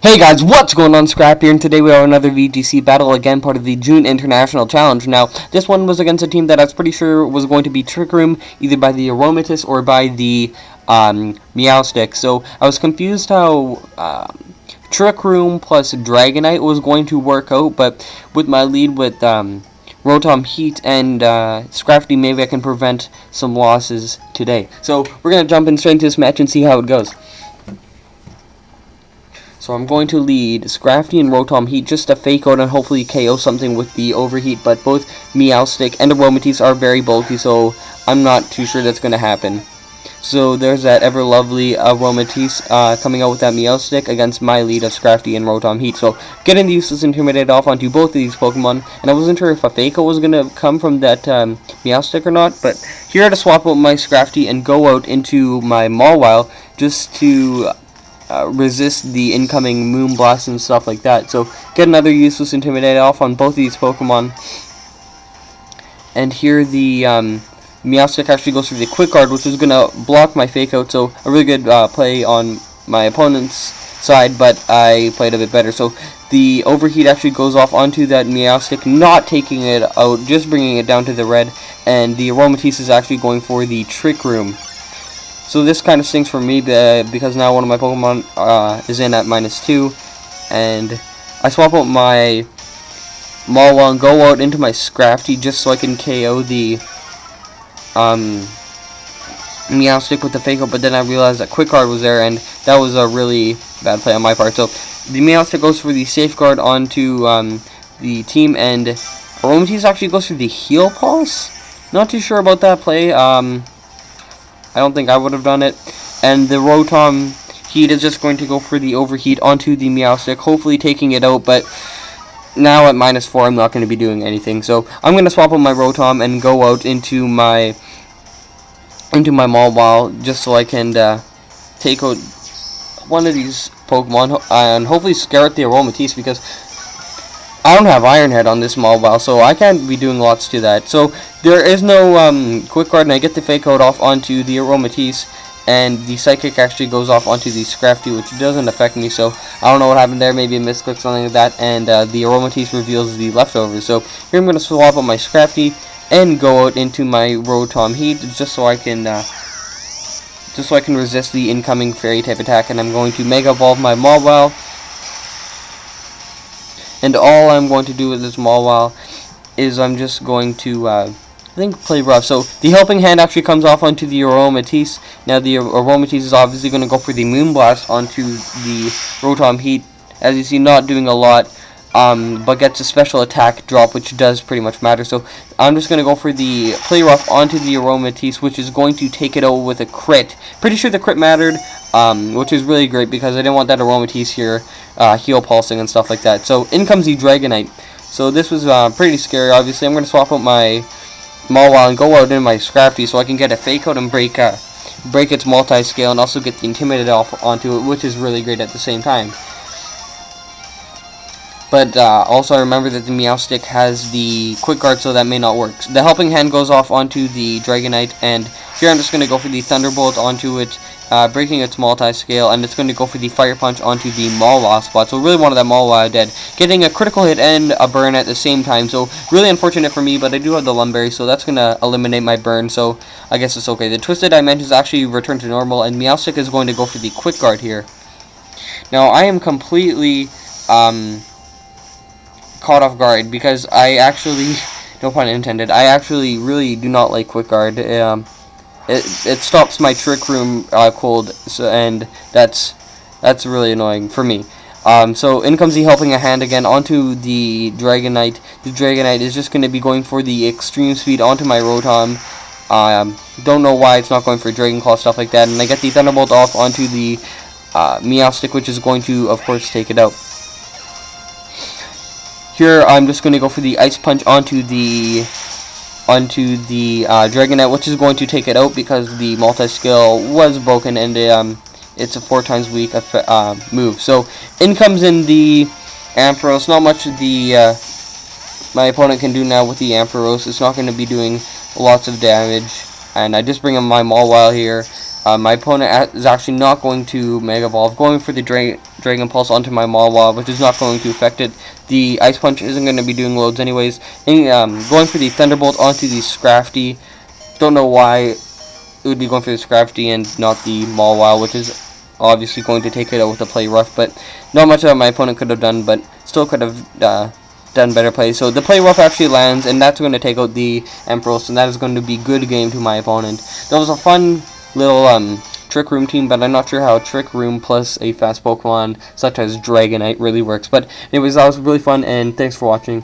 Hey guys, what's going on? Scrappy here, and today we have another VGC battle, again part of the June International Challenge. Now, this one was against a team that I was pretty sure was going to be Trick Room, either by the Aromatisse or by the Meowstic. So, I was confused how Trick Room plus Dragonite was going to work out, but with my lead with Rotom Heat and Scrappy, maybe I can prevent some losses today. So, we're going to jump in straight into this match and see how it goes. So I'm going to lead Scrappy and Rotom Heat just to fake out and hopefully KO something with the Overheat, but both Meowstic and Aromatisse are very bulky, so I'm not too sure that's going to happen. So there's that ever lovely Aromatisse coming out with that Meowstic against my lead of Scrappy and Rotom Heat. So getting the useless Intimidate off onto both of these Pokemon, and I wasn't sure if a fake out was going to come from that Meowstic or not, but here I had to swap out my Scrappy and go out into my Mawile just to resist the incoming Moonblast and stuff like that. So get another useless Intimidate off on both of these Pokemon. And here the Meowstic actually goes through the Quick Guard, which is going to block my Fake Out. So a really good play on my opponent's side, but I played a bit better. So the Overheat actually goes off onto that Meowstic, not taking it out, just bringing it down to the red. And the Aromatisse is actually going for the Trick Room. So this kind of stinks for me because now one of my Pokemon is in at -2, and I swap out my Mawile and go out into my Scrappy just so I can KO the Meowstic with the Fake Out, but then I realized that Quick Guard was there, and that was a really bad play on my part. So the Meowstic goes for the Safeguard onto the team, and Aromatisse actually goes for the Heal Pulse. Not too sure about that play. I don't think I would have done it. And the Rotom Heat is just going to go for the Overheat onto the Meowstic, hopefully taking it out, but now at -4 I'm not going to be doing anything. So I'm going to swap out my Rotom and go out into my Mawile just so I can take out one of these Pokemon and hopefully scare out the Aromatisse, because I don't have Iron Head on this Mawile, so I can't be doing lots to that. So there is no Quick Guard, and I get the Fake Out off onto the Aromatisse, and the Psychic actually goes off onto the Scrappy, which doesn't affect me, so I don't know what happened there. Maybe a misclick, something like that, and the Aromatisse reveals the leftovers. So here I'm going to swap out my Scrappy and go out into my Rotom Heat just so I can resist the incoming Fairy type attack, and I'm going to Mega Evolve my Mawile. And all I'm going to do with this Mawile is I'm just going to, I think, play rough. So the Helping Hand actually comes off onto the Aromatisse. Now the Aromatisse is obviously going to go for the Moonblast onto the Rotom Heat. As you see, not doing a lot, but gets a special attack drop, which does pretty much matter. So I'm just going to go for the play rough onto the Aromatisse, which is going to take it out with a crit. Pretty sure the crit mattered, which is really great because I didn't want that Aromatisse here heal pulsing and stuff like that. So in comes the Dragonite. So this was pretty scary. Obviously, I'm going to swap out my Mawile and go out in my Scrappy so I can get a Fake Out and break its multi-scale, and also get the Intimidate off onto it, which is really great at the same time. But also I remember that the Meowstic has the Quick Guard, so that may not work. The Helping Hand goes off onto the Dragonite, and here I'm just going to go for the Thunderbolt onto it, breaking its multi-scale, and it's going to go for the Fire Punch onto the Mawile spot. So really wanted that Mawile dead. Getting a critical hit and a burn at the same time, so really unfortunate for me, but I do have the Lumberry, so that's going to eliminate my burn, so I guess it's okay. The Twisted Dimensions actually return to normal, and Meowstic is going to go for the Quick Guard here. Now, I am completely caught off guard because I actually, no pun intended, I actually really do not like Quick Guard. It stops my Trick Room cold, so, and that's really annoying for me. So in comes the Helping Hand again onto the Dragonite. The Dragonite is just going to be going for the Extreme Speed onto my Rotom. Don't know why it's not going for Dragon Claw, stuff like that. And I get the Thunderbolt off onto the Meowstic, which is going to, of course, take it out. Here I'm just going to go for the Ice Punch onto the Dragonite, which is going to take it out because the multi-scale was broken, and it's a 4 times weak move. So in comes in the Ampharos. Not much my opponent can do now with the Ampharos. It's not going to be doing lots of damage, and I just bring in my Mawile here. My opponent is actually not going to Mega Evolve, going for the Dragon Pulse onto my Mawile, which is not going to affect it. The Ice Punch isn't going to be doing loads anyways. And, going for the Thunderbolt onto the Scrafty. Don't know why it would be going for the Scrafty and not the Mawile, which is obviously going to take it out with the Play Rough. But not much that my opponent could have done, but still could have done better plays. So the Play Rough actually lands, and that's going to take out the Ampharos, and that is going to be good game to my opponent. That was a fun little Trick Room team, but I'm not sure how Trick Room plus a fast Pokemon such as Dragonite really works. But anyways, that was really fun, and thanks for watching.